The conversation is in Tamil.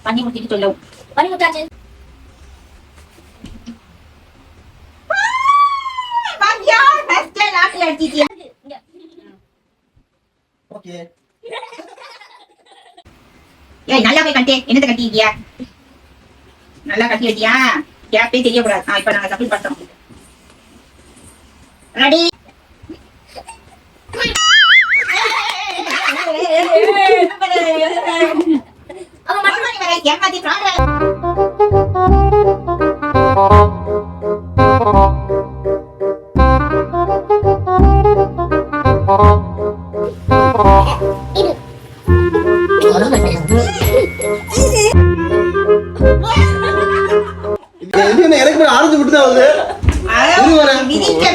பண்ணி முடிச்சிட்டு சொல்லவும் பண்ணி முடிச்சாச்சு. நல்லா போய் கட்டே என்னத்தை கட்டிக்கிட்டியா? நல்லா கட்டி வச்சியா? கேப்பே தெரியக்கூடாது. இப்ப நாங்க சப்ளை பண்றோம். ரெடி? அவன் மட்டும் வர ஏமாத்தி பிராட எனக்கு ஆரஞ்சு மட்டும்தான் வருது. மிதிக்க